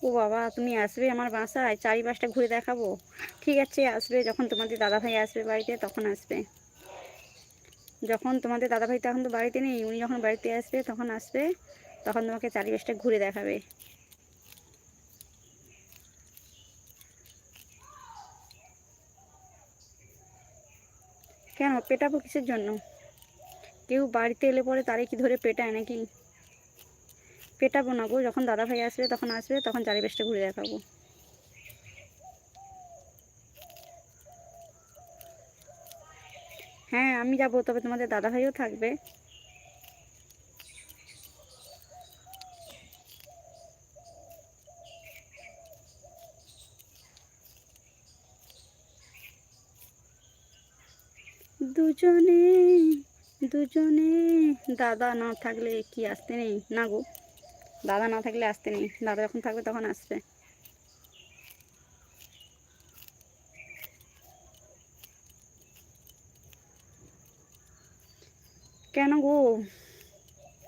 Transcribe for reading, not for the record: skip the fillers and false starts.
ও বাবা, তুমি আসবে আমার বাসায়, চারিপাশটা ঘুরে দেখাবো? ঠিক আছে, আসবে যখন তোমাদের দাদাভাই আসবে বাড়িতে তখন আসবে। যখন তোমাদের দাদাভাই তো এখন তো বাড়িতে নেই, উনি যখন বাড়িতে আসবে তখন আসবে, তখন তোমাকে চারিপাশটা ঘুরে দেখাবে। কেন পেটাবো কিসের জন্য? কেউ বাড়িতে এলে পরে তারে কি ধরে পেটায় নাকি? পেটাবো না গো, যখন দাদাভাই আসবে তখন আসবে, তখন চারিপাশটা ঘুরে দেখাবো। হ্যাঁ আমি যাবো, তবে তোমাদের দাদাভাইও থাকবে। দুজনে দুজনে। দাদা না থাকলে কি আসতে নেই না গো? দাদা না থাকলে আসতে নেই, দাদা যখন থাকবে তখন আসবে। কেন গো?